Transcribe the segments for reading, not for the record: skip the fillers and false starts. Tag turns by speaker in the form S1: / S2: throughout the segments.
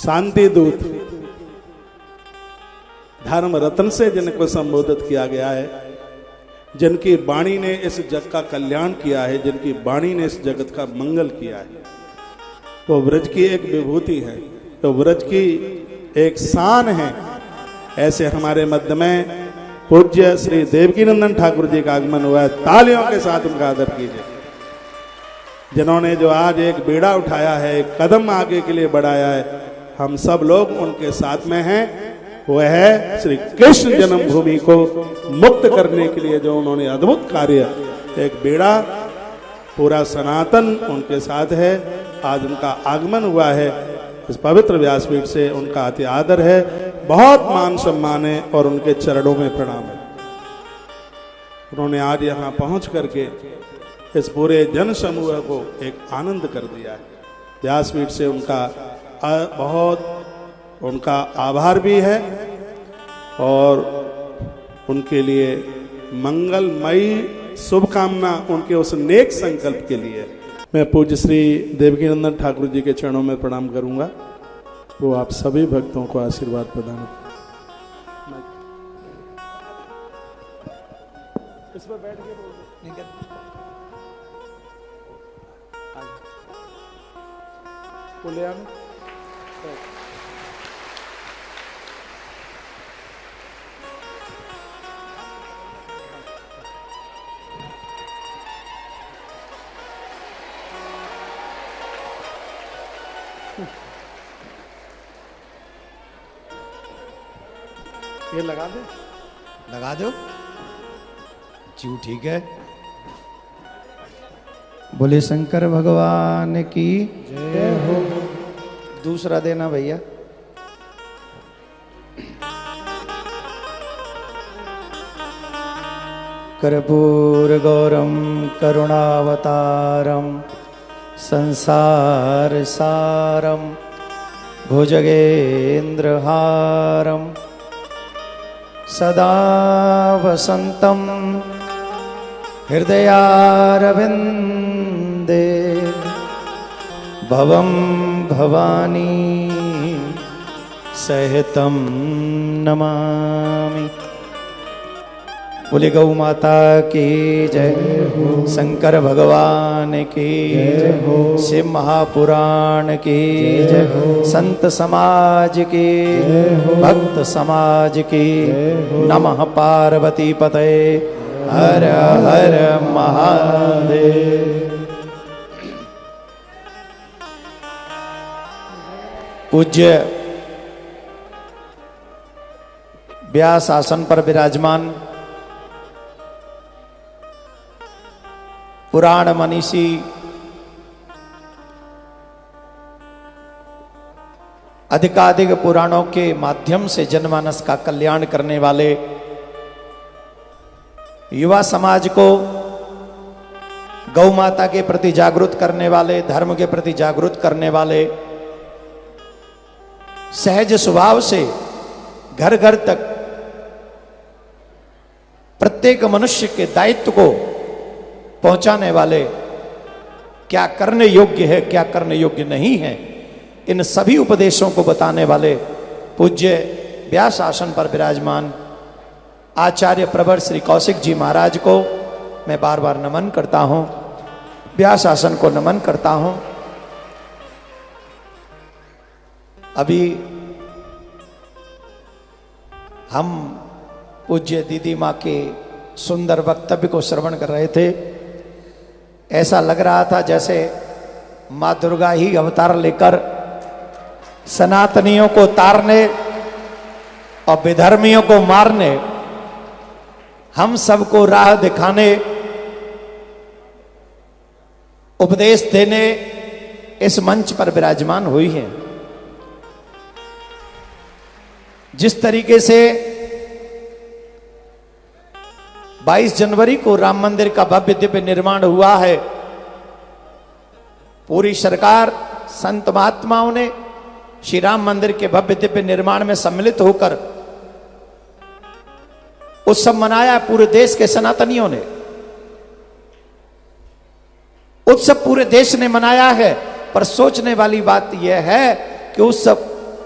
S1: शांति दूत, धर्म रत्न से जिनको संबोधित किया गया है, जिनकी वाणी ने इस जग का कल्याण किया है, जिनकी वाणी ने इस जगत का मंगल किया है, वो ब्रज की एक विभूति है, तो ब्रज की एक शान है। ऐसे हमारे मध्य में पूज्य श्री देवकीनंदन ठाकुर जी का आगमन हुआ है। तालियों के साथ उनका आदर कीजिए, जिन्होंने जो आज एक बीड़ा उठाया है, एक कदम आगे के लिए बढ़ाया है। हम सब लोग उनके साथ में हैं। वह है श्री कृष्ण जन्मभूमि को मुक्त करने के लिए जो उन्होंने अद्भुत कार्य, एक बीड़ा पूरा सनातन उनके साथ है। आज उनका आगमन हुआ है इस पवित्र व्यासपीठ से, उनका अति आदर है, बहुत मान सम्मान है और उनके चरणों में प्रणाम है। उन्होंने आज यहाँ पहुँच करके इस पूरे जन समूह को एक आनंद कर दिया है। व्यासपीठ से उनका बहुत उनका आभार भी है और उनके लिए मंगलमयी शुभकामना, उनके उस नेक संकल्प के लिए मैं पूज्य श्री देवकीनंदन ठाकुर जी के चरणों में प्रणाम करूंगा। वो आप सभी भक्तों को आशीर्वाद प्रदान करें। इस पर बैठ के बोलिए। ये लगा दे,
S2: लगा दो जी, ठीक है। बोले शंकर भगवान की जय हो। दूसरा देना भैया। कर्पूर गौरम करुणावतारम संसार सारम भुजगेन्द्र हारम सदा वसंतम हृदयारविंदे भवम भवानी सहितं नमामि। बोले गौ माता की जय हो, शंकर भगवान की जय हो, शिव महापुराण की जय हो, संत समाज की जय हो, भक्त समाज की नमः। पार्वती पते हर हर महादेव। पूज्य व्यास आसन पर विराजमान पुराण मनीषी अधिकाधिक पुराणों के माध्यम से जनमानस का कल्याण करने वाले, युवा समाज को गौ माता के प्रति जागरूक करने वाले, धर्म के प्रति जागरूक करने वाले, सहज स्वभाव से घर घर तक प्रत्येक मनुष्य के दायित्व को पहुंचाने वाले, क्या करने योग्य है क्या करने योग्य नहीं है, इन सभी उपदेशों को बताने वाले पूज्य व्यास आसन पर विराजमान आचार्य प्रवर श्री कौशिक जी महाराज को मैं बार बार नमन करता हूं, व्यास आसन को नमन करता हूं। अभी हम पूज्य दीदी माँ के सुंदर वक्तव्य को श्रवण कर रहे थे। ऐसा लग रहा था जैसे माँ दुर्गा ही अवतार लेकर सनातनियों को तारने और विधर्मियों को मारने, हम सबको राह दिखाने, उपदेश देने इस मंच पर विराजमान हुई हैं। जिस तरीके से 22 जनवरी को राम मंदिर का भव्य दिव्य निर्माण हुआ है, पूरी सरकार संत महात्माओं ने श्री राम मंदिर के भव्य दिव्य निर्माण में सम्मिलित होकर उत्सव मनाया। पूरे देश के सनातनियों ने उत्सव पूरे देश ने मनाया है, पर सोचने वाली बात यह है कि उत्सव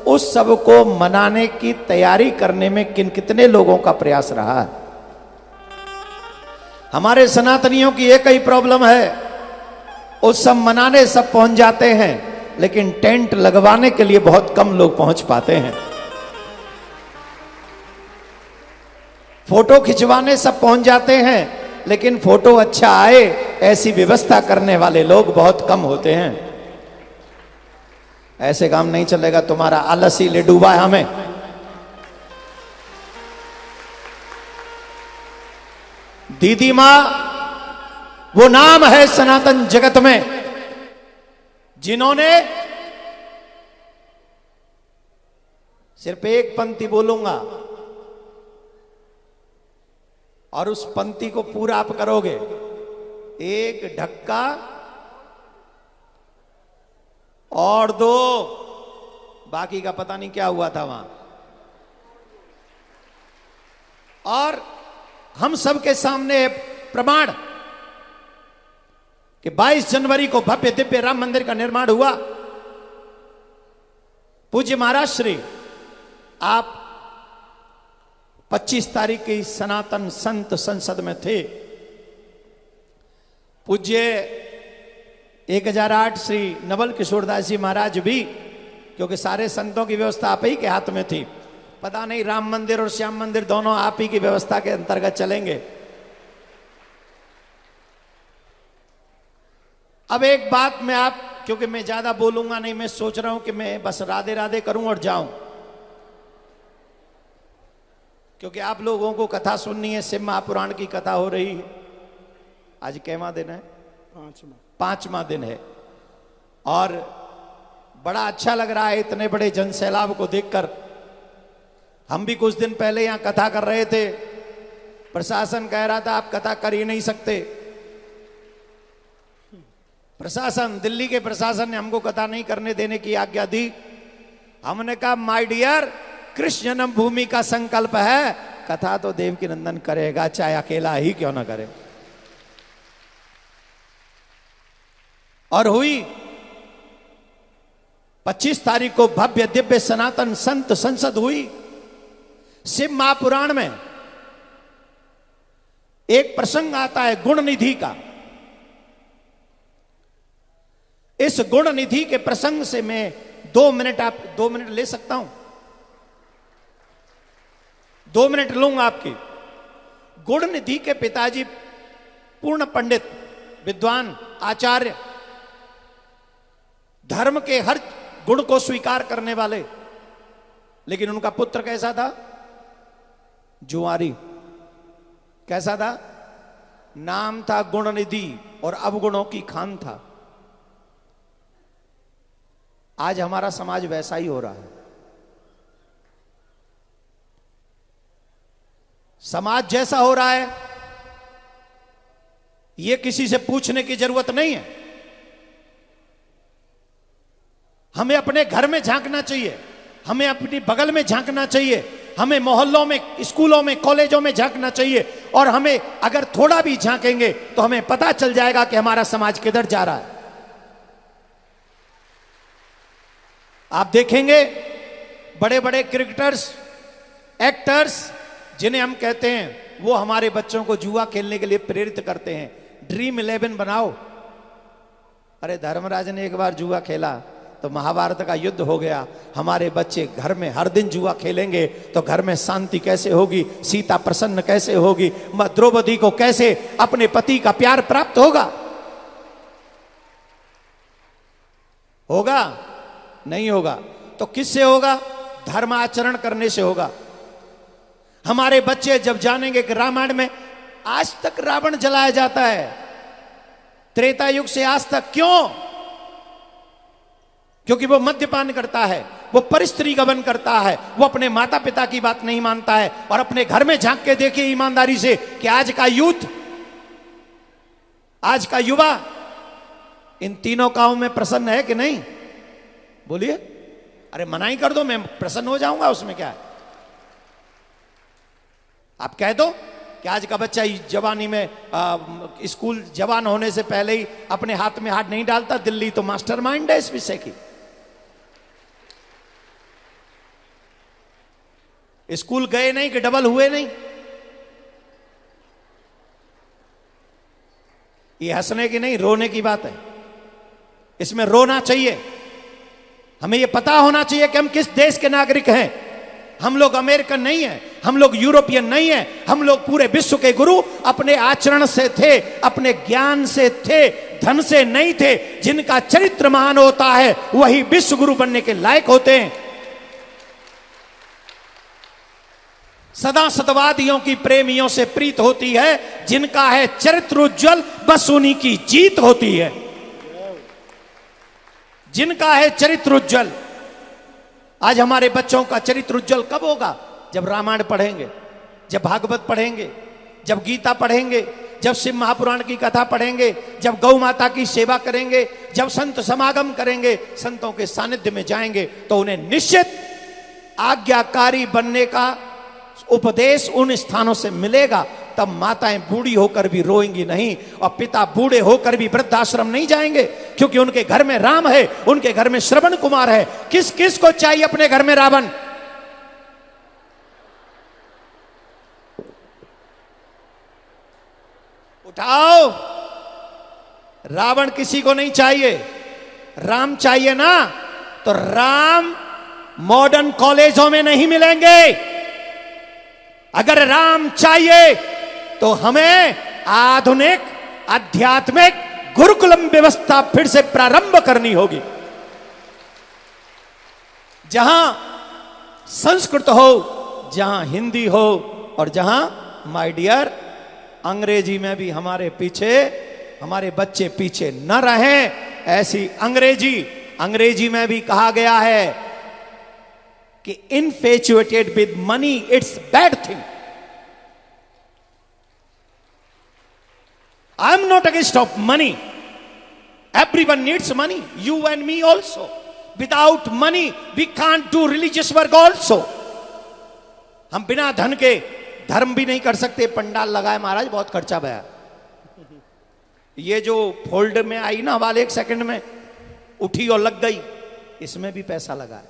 S2: उस सब को मनाने की तैयारी करने में कितने लोगों का प्रयास रहा है। हमारे सनातनियों की एक ही प्रॉब्लम है, उत्सव मनाने सब पहुंच जाते हैं, लेकिन टेंट लगवाने के लिए बहुत कम लोग पहुंच पाते हैं। फोटो खिंचवाने सब पहुंच जाते हैं, लेकिन फोटो अच्छा आए ऐसी व्यवस्था करने वाले लोग बहुत कम होते हैं। ऐसे काम नहीं चलेगा, तुम्हारा आलसी ले डूबा है हमें। दीदी मां वो नाम है सनातन जगत में जिन्होंने, सिर्फ एक पंक्ति बोलूंगा और उस पंक्ति को पूरा आप करोगे। एक ढक्का और दो, बाकी का पता नहीं क्या हुआ था वहां। और हम सबके सामने प्रमाण कि 22 जनवरी को भव्य दिव्य राम मंदिर का निर्माण हुआ। पूज्य महाराज श्री आप 25 तारीख की सनातन संत संसद में थे। पूज्य 1008 श्री नवल किशोरदास जी महाराज भी, क्योंकि सारे संतों की व्यवस्था आप ही के हाथ में थी। पता नहीं राम मंदिर और श्याम मंदिर दोनों आप ही की व्यवस्था के अंतर्गत चलेंगे। अब एक बात मैं आप, क्योंकि मैं ज्यादा बोलूंगा नहीं, मैं सोच रहा हूं कि मैं बस राधे राधे करूं और जाऊं, क्योंकि आप लोगों को कथा सुननी है। शिव महापुराण की कथा हो रही है। आज कैवां दिन है? पांचवा दिन है। और बड़ा अच्छा लग रहा है इतने बड़े जन सैलाब को देखकर। हम भी कुछ दिन पहले यहां कथा कर रहे थे, प्रशासन कह रहा था आप कथा कर ही नहीं सकते। प्रशासन, दिल्ली के प्रशासन ने हमको कथा नहीं करने देने की आज्ञा दी। हमने कहा माय डियर, कृष्ण जन्म भूमि का संकल्प है, कथा तो देवकी नंदन करेगा, चाहे अकेला ही क्यों ना करे। और हुई 25 तारीख को भव्य दिव्य सनातन संत संसद हुई। शिव महापुराण में एक प्रसंग आता है गुण निधि का। इस गुण निधि के प्रसंग से मैं 2 मिनट ले सकता हूं? 2 मिनट लूंगा आपकी। गुण निधि के पिताजी पूर्ण पंडित, विद्वान, आचार्य, धर्म के हर गुण को स्वीकार करने वाले, लेकिन उनका पुत्र कैसा था? जुआरी। कैसा था? नाम था गुण निधि और अवगुणों की खान था। आज हमारा समाज वैसा ही हो रहा है। समाज जैसा हो रहा है, यह किसी से पूछने की जरूरत नहीं है। हमें अपने घर में झांकना चाहिए, हमें अपनी बगल में झांकना चाहिए, हमें मोहल्लों में, स्कूलों में, कॉलेजों में झांकना चाहिए। और हमें अगर थोड़ा भी झांकेंगे तो हमें पता चल जाएगा कि हमारा समाज किधर जा रहा है। आप देखेंगे बड़े बड़े क्रिकेटर्स, एक्टर्स जिन्हें हम कहते हैं, वो हमारे बच्चों को जुआ खेलने के लिए प्रेरित करते हैं। ड्रीम 11 बनाओ। अरे धर्मराज ने एक बार जुआ खेला तो महाभारत का युद्ध हो गया। हमारे बच्चे घर में हर दिन जुआ खेलेंगे तो घर में शांति कैसे होगी? सीता प्रसन्न कैसे होगी? द्रौपदी को कैसे अपने पति का प्यार प्राप्त होगा? होगा? नहीं होगा। तो किससे होगा? धर्म आचरण करने से होगा। हमारे बच्चे जब जानेंगे कि रामायण में आज तक रावण जलाया जाता है, त्रेता युग से आज तक, क्यों? क्योंकि वो मद्यपान करता है, वो परिस्त्री गमन करता है, वो अपने माता पिता की बात नहीं मानता है। और अपने घर में झांक के देखिए ईमानदारी से कि आज का यूथ, आज का युवा इन तीनों कामों में प्रसन्न है कि नहीं? बोलिए। अरे मनाही कर दो, मैं प्रसन्न हो जाऊंगा, उसमें क्या है? आप कह दो कि आज का बच्चा जवानी में स्कूल जवान होने से पहले ही अपने हाथ में हाथ नहीं डालता। दिल्ली तो मास्टरमाइंड है इस विषय की। स्कूल गए नहीं कि डबल हुए नहीं? ये हंसने की नहीं, रोने की बात है। इसमें रोना चाहिए। हमें यह पता होना चाहिए कि हम किस देश के नागरिक हैं। हम लोग अमेरिकन नहीं हैं, हम लोग यूरोपियन नहीं हैं, हम लोग पूरे विश्व के गुरु अपने आचरण से थे, अपने ज्ञान से थे, धन से नहीं थे। जिनका चरित्र महान होता है वही विश्व गुरु बनने के लायक होते हैं। सदा सतवादियों की प्रेमियों से प्रीत होती है, जिनका है चरित्र उज्जवल बस उन्हीं की जीत होती है। जिनका है चरित्र उज्जवल। आज हमारे बच्चों का चरित्र उज्जवल कब होगा? जब रामायण पढ़ेंगे, जब भागवत पढ़ेंगे, जब गीता पढ़ेंगे, जब शिव महापुराण की कथा पढ़ेंगे, जब गौ माता की सेवा करेंगे, जब संत समागम करेंगे, संतों के सानिध्य में जाएंगे, तो उन्हें निश्चित आज्ञाकारी बनने का उपदेश उन स्थानों से मिलेगा। तब माताएं बूढ़ी होकर भी रोएंगी नहीं, और पिता बूढ़े होकर भी वृद्धाश्रम नहीं जाएंगे, क्योंकि उनके घर में राम है, उनके घर में श्रवण कुमार है। किस किस को चाहिए अपने घर में रावण? उठाओ। रावण किसी को नहीं चाहिए, राम चाहिए ना। तो राम मॉडर्न कॉलेजों में नहीं मिलेंगे। अगर राम चाहिए तो हमें आधुनिक आध्यात्मिक गुरुकुलम व्यवस्था फिर से प्रारंभ करनी होगी, जहां संस्कृत हो, जहां हिंदी हो, और जहां माय डियर अंग्रेजी में भी हमारे पीछे, हमारे बच्चे पीछे न रहें। ऐसी अंग्रेजी में भी कहा गया है कि infatuated with money it's bad thing. I am not against of money, everyone needs money, you and me also. Without money we can't do religious work also. हम बिना धन के धर्म भी नहीं कर सकते। पंडाल लगाए महाराज, बहुत खर्चा भया। ये जो फोल्ड में आई ना वाले, 1 सेकंड में उठी और लग गई, इसमें भी पैसा लगा है।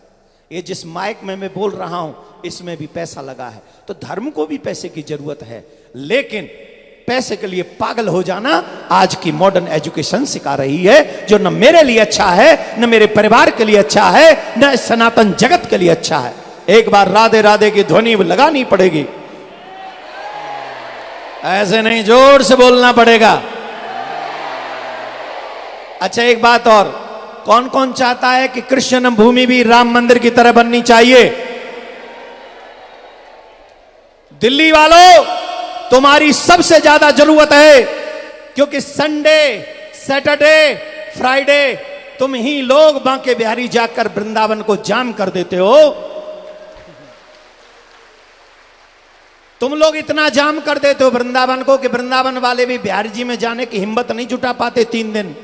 S2: ये जिस माइक में मैं बोल रहा हूं, इसमें भी पैसा लगा है। तो धर्म को भी पैसे की जरूरत है, लेकिन पैसे के लिए पागल हो जाना आज की मॉडर्न एजुकेशन सिखा रही है, जो न मेरे लिए अच्छा है, न मेरे परिवार के लिए अच्छा है, न सनातन जगत के लिए अच्छा है। एक बार राधे राधे की ध्वनि लगानी पड़ेगी, ऐसे नहीं, जोर से बोलना पड़ेगा। अच्छा, एक बात और, कौन कौन चाहता है कि कृष्ण भूमि भी राम मंदिर की तरह बननी चाहिए? दिल्ली वालों, तुम्हारी सबसे ज्यादा जरूरत है, क्योंकि संडे, सैटरडे, फ्राइडे तुम ही लोग बांके बिहारी जाकर वृंदावन को जाम कर देते हो। तुम लोग इतना जाम कर देते हो वृंदावन को कि वृंदावन वाले भी बिहारी जी में जाने की हिम्मत नहीं जुटा पाते 3 दिन।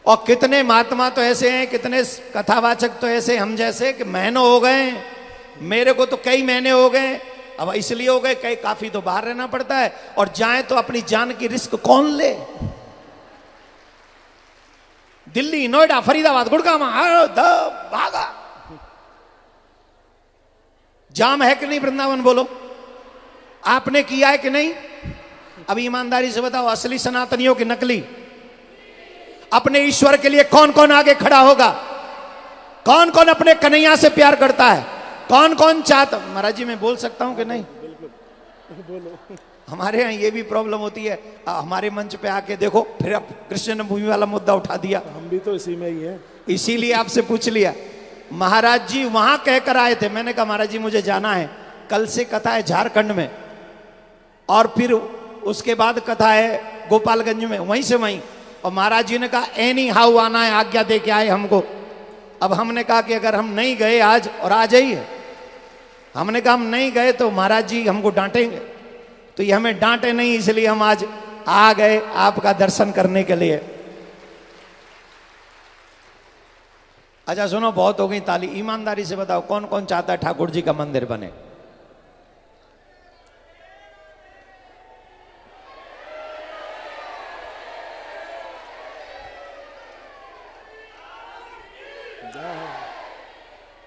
S2: और कितने महात्मा तो ऐसे हैं, कितने कथावाचक तो ऐसे हम जैसे कि महीनों हो गए। मेरे को तो कई महीने हो गए, अब इसलिए हो गए कई, काफी तो बाहर रहना पड़ता है, और जाए तो अपनी जान की रिस्क कौन ले? दिल्ली, नोएडा, फरीदाबाद, गुड़गांव, भागा। जाम है कि नहीं वृंदावन? बोलो, आपने किया है कि नहीं? अब ईमानदारी से बताओ, असली सनातनियों की नकली? अपने ईश्वर के लिए कौन कौन आगे खड़ा होगा? कौन कौन अपने कन्हैया से प्यार करता है? कौन कौन चाहता? महाराज जी मैं बोल सकता हूं कि नहीं? बोलो। हमारे यहाँ ये भी प्रॉब्लम होती है, हमारे मंच पे आके देखो, फिर अब कृष्ण भूमि वाला मुद्दा उठा दिया।
S1: हम भी तो इसी में ही है,
S2: इसीलिए आपसे पूछ लिया। महाराज जी वहां कहकर आए थे, मैंने कहा महाराज जी मुझे जाना है, कल से कथा है झारखंड में, और फिर उसके बाद कथा है गोपालगंज में, वहीं से वहीं। और महाराज जी ने कहा एनी हाउ आना है, आज्ञा दे के आए हमको। अब हमने कहा कि अगर हम नहीं गए आज, और आ जाइए, हमने कहा हम नहीं गए तो महाराज जी हमको डांटेंगे, तो ये हमें डांटे नहीं, इसलिए हम आज आ गए आपका दर्शन करने के लिए। अच्छा सुनो, बहुत हो गई ताली, ईमानदारी से बताओ कौन कौन चाहता है ठाकुर जी का मंदिर बने?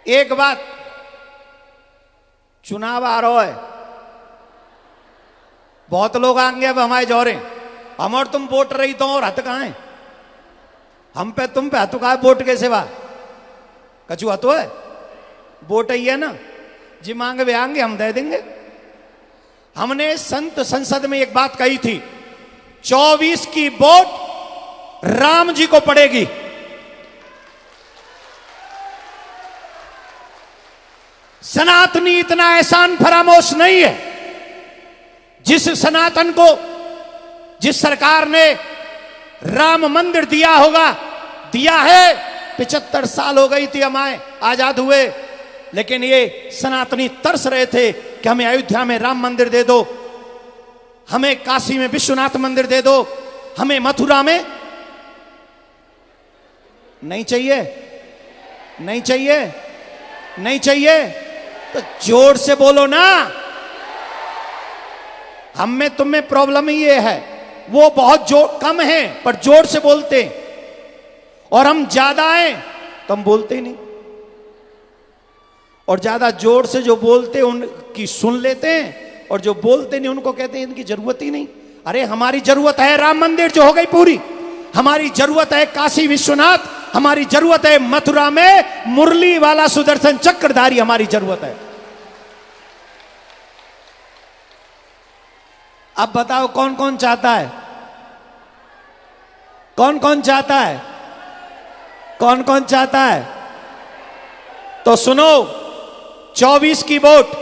S2: एक बात, चुनाव आ रहा है, बहुत लोग आएंगे अब हमारे जोरे, हम और तुम वोट रही तो और हथ कहां है, हम पे तुम पे हथ कहा वोट के सिवा, कछु हतो है, वोट ही है ना, जी मांगे वे आएंगे हम दे देंगे। हमने संत संसद में एक बात कही थी, 24 की वोट राम जी को पड़ेगी। सनातनी इतना एहसान फरामोश नहीं है। जिस सनातन को, जिस सरकार ने राम मंदिर दिया होगा, दिया है, 75 साल हो गई थी हमारे आजाद हुए, लेकिन ये सनातनी तरस रहे थे कि हमें अयोध्या में राम मंदिर दे दो, हमें काशी में विश्वनाथ मंदिर दे दो, हमें मथुरा में नहीं चाहिए, नहीं चाहिए, नहीं चाहिए, तो जोर से बोलो ना। हम में तुम में प्रॉब्लम ही ये है, वो बहुत जोर कम है पर जोर से बोलते, और हम ज्यादा हैं तो हम बोलते ही नहीं, और ज्यादा जोर से जो बोलते उनकी सुन लेते हैं, और जो बोलते नहीं उनको कहते हैं इनकी जरूरत ही नहीं। अरे हमारी जरूरत है राम मंदिर जो हो गई पूरी, हमारी जरूरत है काशी विश्वनाथ, हमारी जरूरत है मथुरा में मुरली वाला सुदर्शन चक्रधारी, हमारी जरूरत है। अब बताओ कौन कौन चाहता है, कौन कौन चाहता है, कौन कौन चाहता है? तो सुनो, 24 की वोट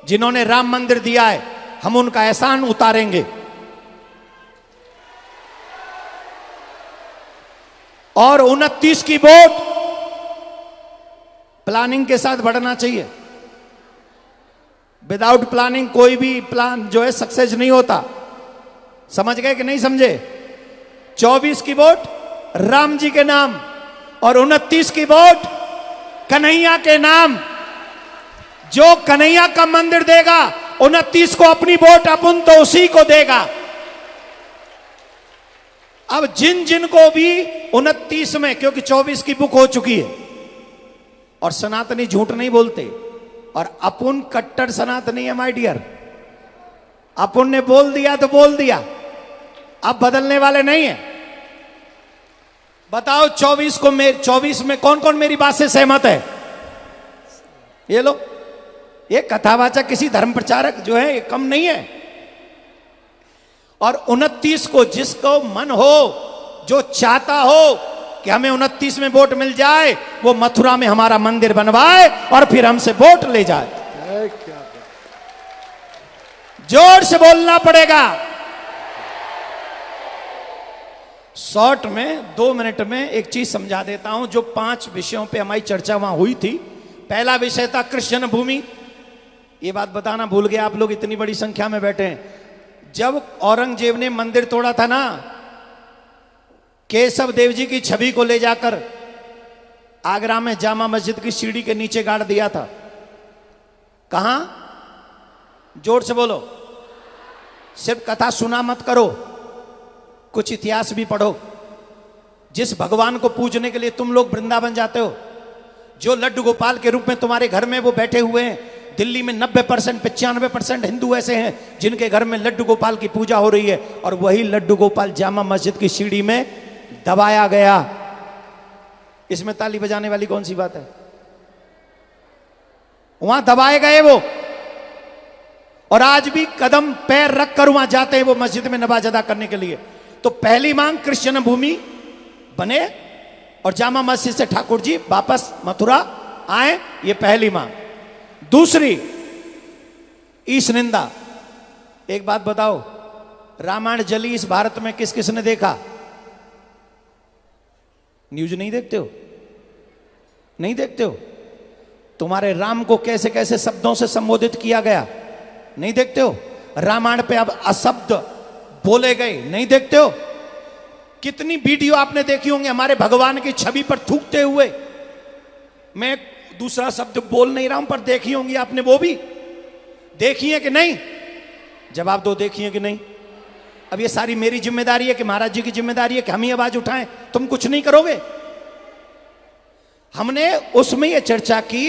S2: जिन्होंने राम मंदिर दिया है, हम उनका एहसान उतारेंगे, और 29 की वोट प्लानिंग के साथ बढ़ना चाहिए। विदाउट प्लानिंग कोई भी प्लान जो है सक्सेस नहीं होता। समझ गए कि नहीं समझे? 24 की वोट राम जी के नाम और 29 की वोट कन्हैया के नाम। जो कन्हैया का मंदिर देगा 29 को अपनी वोट अपन तो उसी को देगा। अब जिन जिन को भी 29 में, क्योंकि 24 की बुक हो चुकी है और सनातनी झूठ नहीं बोलते, और अपुन कट्टर सनातनी है माय डियर। अपुन ने बोल दिया तो बोल दिया, अब बदलने वाले नहीं है। बताओ 24 में कौन कौन मेरी बात से सहमत है? ये लो, ये कथावाचक किसी धर्म प्रचारक जो है ये कम नहीं है। और 29 को जिसको मन हो, जो चाहता हो कि हमें 29 में वोट मिल जाए, वो मथुरा में हमारा मंदिर बनवाए और फिर हमसे वोट ले जाए। जोर से बोलना पड़ेगा। शॉर्ट में 2 मिनट में एक चीज समझा देता हूं, जो 5 विषयों पे हमारी चर्चा वहां हुई थी। पहला विषय था कृष्ण भूमि। ये बात बताना भूल गया, आप लोग इतनी बड़ी संख्या में बैठे हैं। जब औरंगजेब ने मंदिर तोड़ा था ना, केशव देव जी की छवि को ले जाकर आगरा में जामा मस्जिद की सीढ़ी के नीचे गाड़ दिया था। कहां? जोर से बोलो। सिर्फ कथा सुना मत करो, कुछ इतिहास भी पढ़ो। जिस भगवान को पूजने के लिए तुम लोग वृंदावन जाते हो, जो लड्डू गोपाल के रूप में तुम्हारे घर में वो बैठे हुए हैं, दिल्ली में 90% 95% हिंदू ऐसे हैं जिनके घर में लड्डू गोपाल की पूजा हो रही है, और वही लड्डू गोपाल जामा मस्जिद की सीढ़ी में दबाया गया। इसमें ताली बजाने वाली कौन सी बात है? वहां दबाए गए वो, और आज भी कदम पैर रखकर वहां जाते हैं वो मस्जिद में नमाज अदा करने के लिए। तो पहली मांग कृष्ण भूमि बने और जामा मस्जिद से ठाकुर जी वापस मथुरा आए, ये पहली मांग। दूसरी, ईश निंदा। एक बात बताओ, रामायण जली इस भारत में किस किस ने देखा? न्यूज नहीं देखते हो? नहीं देखते हो? तुम्हारे राम को कैसे कैसे शब्दों से संबोधित किया गया, नहीं देखते हो? रामायण पे अब अशब्द बोले गए, नहीं देखते हो? कितनी वीडियो आपने देखी होंगी हमारे भगवान की छवि पर थूकते हुए। मैं दूसरा शब्द बोल नहीं रहा हूं, पर देखी होंगी आपने, वो भी देखी है कि नहीं? जवाब दो, देखी है कि नहीं? अब ये सारी मेरी जिम्मेदारी है कि महाराज जी की जिम्मेदारी है कि हम ही आवाज उठाएं? तुम कुछ नहीं करोगे। हमने उसमें ये चर्चा की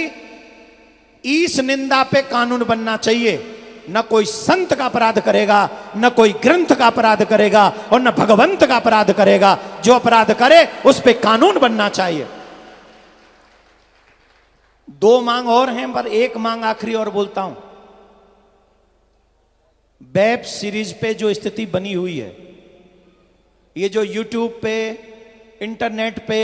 S2: इस निंदा पे कानून बनना चाहिए। न कोई संत का अपराध करेगा, न कोई ग्रंथ का अपराध करेगा, और न भगवंत का अपराध करेगा। जो अपराध करे उस पे कानून बनना चाहिए। दो मांग और हैं, पर एक मांग आखिरी और बोलता हूं। वेब सीरीज पे जो स्थिति बनी हुई है, ये जो यूट्यूब पे, इंटरनेट पे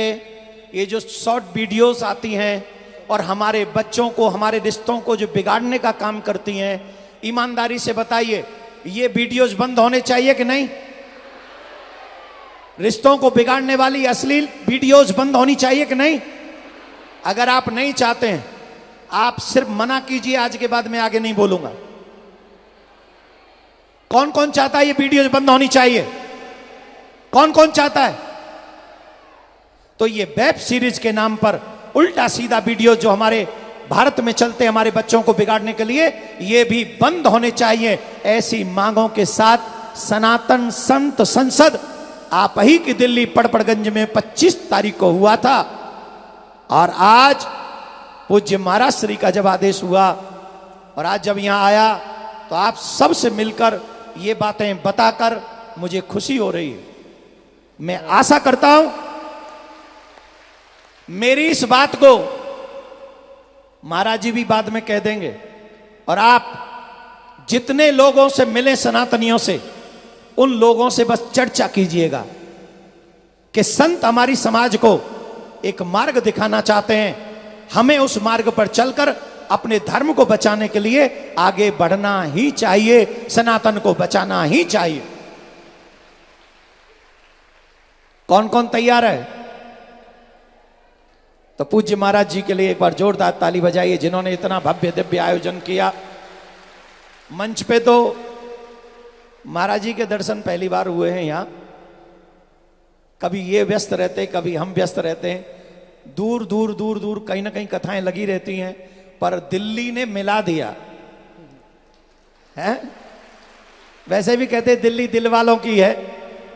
S2: ये जो शॉर्ट वीडियोस आती हैं और हमारे बच्चों को, हमारे रिश्तों को जो बिगाड़ने का काम करती हैं, ईमानदारी से बताइए, ये वीडियोस बंद होने चाहिए कि नहीं? रिश्तों को बिगाड़ने वाली अश्लील वीडियोस बंद होनी चाहिए कि नहीं? अगर आप नहीं चाहते हैं, आप सिर्फ मना कीजिए, आज के बाद मैं आगे नहीं बोलूंगा। कौन कौन चाहता है ये वीडियोस बंद होनी चाहिए? कौन कौन चाहता है? तो ये वेब सीरीज के नाम पर उल्टा सीधा वीडियो जो हमारे भारत में चलते हैं हमारे बच्चों को बिगाड़ने के लिए, ये भी बंद होने चाहिए। ऐसी मांगों के साथ सनातन संत संसद आप ही की दिल्ली पड़पड़गंज में 25 तारीख को हुआ था, और आज पूज्य महाराज श्री का जब आदेश हुआ और आज जब यहां आया, तो आप सबसे मिलकर ये बातें बताकर मुझे खुशी हो रही है। मैं आशा करता हूं मेरी इस बात को महाराज जी भी बाद में कह देंगे, और आप जितने लोगों से मिले सनातनियों से, उन लोगों से बस चर्चा कीजिएगा कि संत हमारी समाज को एक मार्ग दिखाना चाहते हैं। हमें उस मार्ग पर चलकर अपने धर्म को बचाने के लिए आगे बढ़ना ही चाहिए, सनातन को बचाना ही चाहिए। कौन कौन तैयार है? तो पूज्य महाराज जी के लिए एक बार जोरदार ताली बजाइए, जिन्होंने इतना भव्य दिव्य आयोजन किया। मंच पे तो महाराज जी के दर्शन पहली बार हुए हैं यहां। कभी ये व्यस्त रहते, कभी हम व्यस्त रहते हैं, दूर दूर दूर दूर कहीं ना कहीं कथाएं लगी रहती हैं, पर दिल्ली ने मिला दिया है। वैसे भी कहते दिल्ली दिल वालों की है,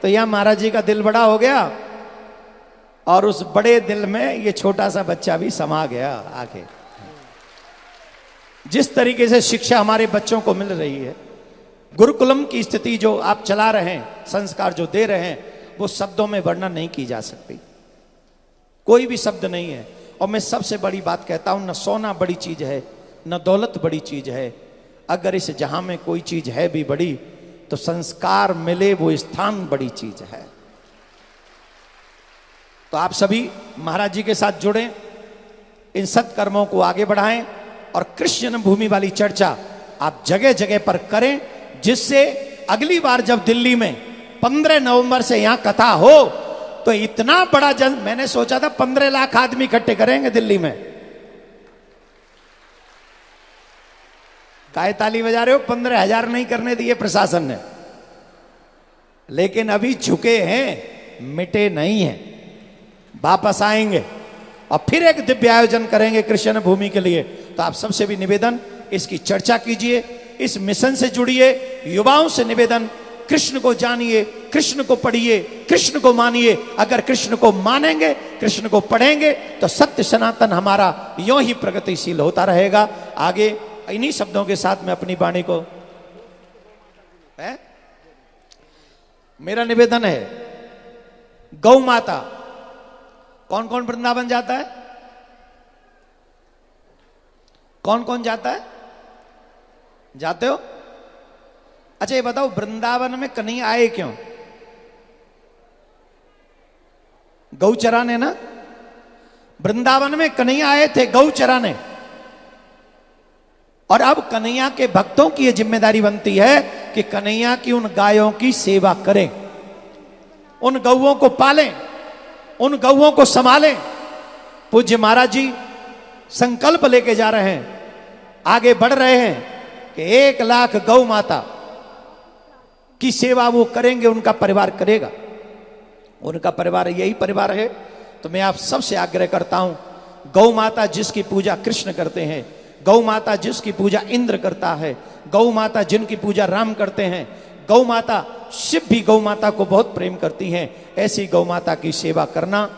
S2: तो यहां महाराज जी का दिल बड़ा हो गया, और उस बड़े दिल में ये छोटा सा बच्चा भी समा गया आके। जिस तरीके से शिक्षा हमारे बच्चों को मिल रही है, गुरुकुलम की स्थिति जो आप चला रहे हैं, संस्कार जो दे रहे हैं, वो शब्दों में वर्णन नहीं की जा सकती। कोई भी शब्द नहीं है। और मैं सबसे बड़ी बात कहता हूं, न सोना बड़ी चीज है, न दौलत बड़ी चीज है। अगर इस जहां में कोई चीज है भी बड़ी, तो संस्कार मिले वो स्थान बड़ी चीज है। तो आप सभी महाराज जी के साथ जुड़ें, इन सत्कर्मों को आगे बढ़ाएं, और कृष्ण जन्मभूमि वाली चर्चा आप जगह जगह पर करें, जिससे अगली बार जब दिल्ली में 15 नवंबर से यहां कथा हो, तो इतना बड़ा मैंने सोचा था 15 लाख आदमी इकट्ठे करेंगे दिल्ली में। काहे ताली बजा रहे हो? 15,000 नहीं करने दिए प्रशासन ने, लेकिन अभी झुके हैं, मिटे नहीं हैं, वापस आएंगे और फिर एक दिव्य आयोजन करेंगे कृष्ण भूमि के लिए। तो आप सबसे भी निवेदन, इसकी चर्चा कीजिए, इस मिशन से जुड़िए। युवाओं से निवेदन, कृष्ण को जानिए, कृष्ण को पढ़िए, कृष्ण को मानिए। अगर कृष्ण को मानेंगे, कृष्ण को पढ़ेंगे, तो सत्य सनातन हमारा यूं ही प्रगतिशील होता रहेगा। आगे इन्हीं शब्दों के साथ मैं अपनी वाणी को मेरा निवेदन है, गौ माता। कौन कौन वृंदावन जाता है? कौन कौन जाता है? जाते हो? अच्छा ये बताओ, वृंदावन में कन्हैया आए क्यों? गौ चराने ना। वृंदावन में कन्हैया आए थे गौ चराने, और अब कन्हैया के भक्तों की यह जिम्मेदारी बनती है कि कन्हैया की उन गायों की सेवा करें, उन गौओं को पालें, उन गौओं को संभालें। पूज्य महाराज जी संकल्प लेके जा रहे हैं, आगे बढ़ रहे हैं कि 1 लाख गौ माता की सेवा वो करेंगे, उनका परिवार करेगा। उनका परिवार यही परिवार है। तो मैं आप सबसे आग्रह करता हूं, गौ माता जिसकी पूजा कृष्ण करते हैं, गौ माता जिसकी पूजा इंद्र करता है, गौ माता जिनकी पूजा राम करते हैं, गौ माता शिव भी गौ माता को बहुत प्रेम करती हैं, ऐसी गौ माता की सेवा करना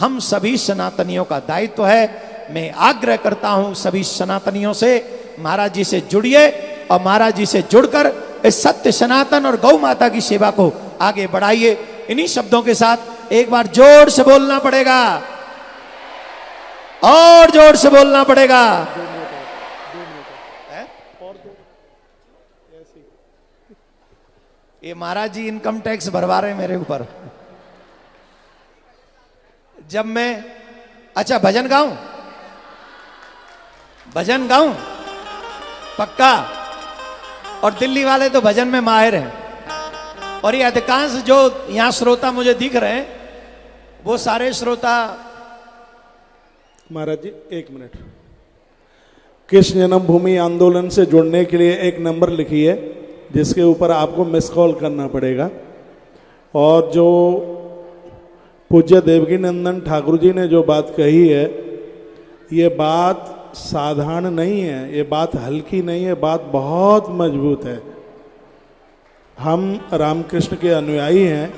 S2: हम सभी सनातनियों का दायित्व है। मैं आग्रह करता हूं सभी सनातनियों से, महाराज जी से जुड़िए और महाराज जी से जुड़कर इस सत्य सनातन और गौ माता की सेवा को आगे बढ़ाइए। इन्हीं शब्दों के साथ एक बार जोर से बोलना पड़ेगा, और जोर से बोलना पड़ेगा। ये महाराज जी इनकम टैक्स भरवा रहे हैं मेरे ऊपर। जब मैं अच्छा भजन गाऊं, भजन गाऊं पक्का, और दिल्ली वाले तो भजन में माहिर हैं, और ये अधिकांश जो यहां श्रोता मुझे दिख रहे हैं वो सारे श्रोता।
S1: महाराज जी एक मिनट, कृष्ण जन्मभूमि आंदोलन से जुड़ने के लिए एक नंबर लिखिए जिसके ऊपर आपको मिस कॉल करना पड़ेगा। और जो पूज्य देवकी नंदन ठाकुर जी ने जो बात कही है, ये बात साधारण नहीं है, ये बात हल्की नहीं है, बात बहुत मजबूत है। हम रामकृष्ण के अनुयायी हैं,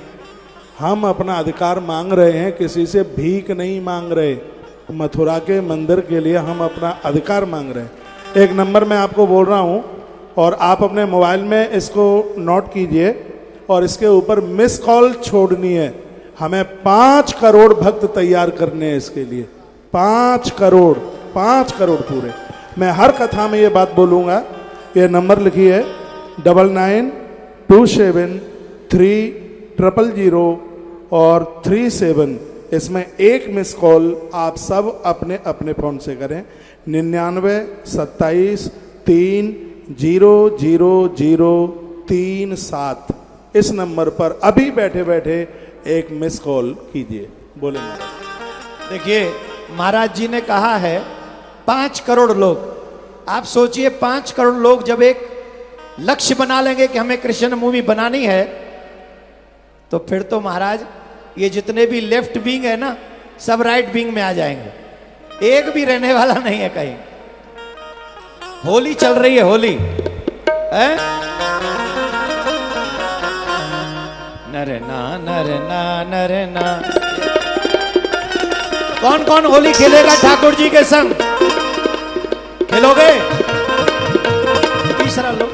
S1: हम अपना अधिकार मांग रहे हैं, किसी से भीख नहीं मांग रहे। मथुरा के मंदिर के लिए हम अपना अधिकार मांग रहे हैं। एक नंबर मैं आपको बोल रहा हूं और आप अपने मोबाइल में इसको नोट कीजिए और इसके ऊपर मिस कॉल छोड़नी है। हमें 5 करोड़ भक्त तैयार करने हैं इसके लिए, 5 करोड़ पूरे। मैं हर कथा में ये बात बोलूँगा। ये नंबर लिखिए 99273000 और 37। इसमें एक मिस कॉल आप सब अपने अपने फ़ोन से करें। 9927300037 इस नंबर पर अभी बैठे बैठे एक मिस कॉल कीजिए। बोले महाराज।
S2: देखिए महाराज जी ने कहा है 5 करोड़ लोग। आप सोचिए 5 करोड़ लोग जब एक लक्ष्य बना लेंगे कि हमें कृष्ण मूवी बनानी है, तो फिर तो महाराज ये जितने भी लेफ्ट विंग है ना, सब राइट विंग में आ जाएंगे, एक भी रहने वाला नहीं है कहीं। होली चल रही है, होली है? नरे ना नरे ना नरे ना। कौन कौन होली खेलेगा ठाकुर जी के संग? खेलोगे? तीसरा लोग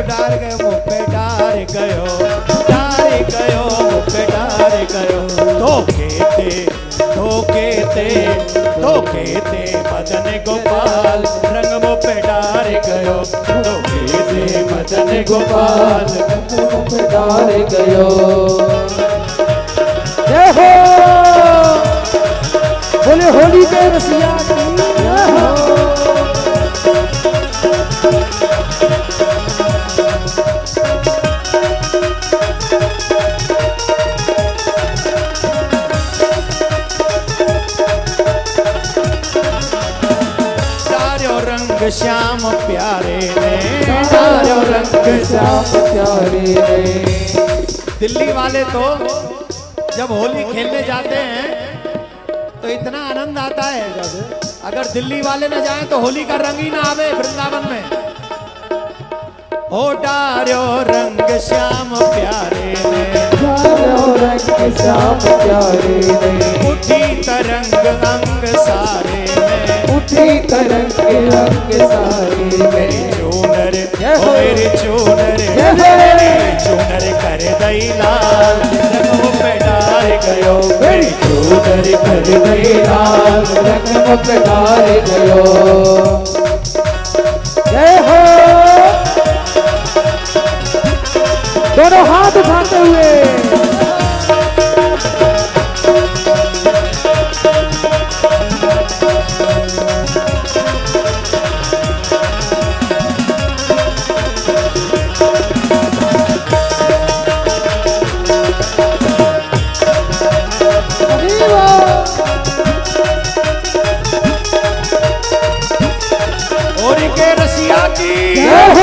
S2: डार गयो मुँह पे डार गयो मुँह पे डार गयो। धोखे थे मदन गोपाल, रंग मुँह पे डार गयो। धोखे थे मदन गोपाल, रंग मुँह पे डार गयो। जय हो बोले होली के रसिया की जय हो। श्याम प्यारे ने तारो रंग श्याम प्यारे ने। दिल्ली वाले तो जब होली खेलने जाते हैं तो इतना आनंद आता है। अगर दिल्ली वाले न जाएं तो होली का रंग ही ना आवे वृंदावन में। हो डारो रंग श्याम प्यारे ने, डारो रंग श्याम प्यारे ने। उठी तरंग अंग सारे में, उठी तरंग अंग सारे में। चूनर मेरे चूनर कर दई लाल, रंग पे डाल गयो। मेरी चूनर कर दई लाल, रंग पे डाल गयो। जय हो। दोनों हाथ उठाते हुए होली के रसिया की जय हो।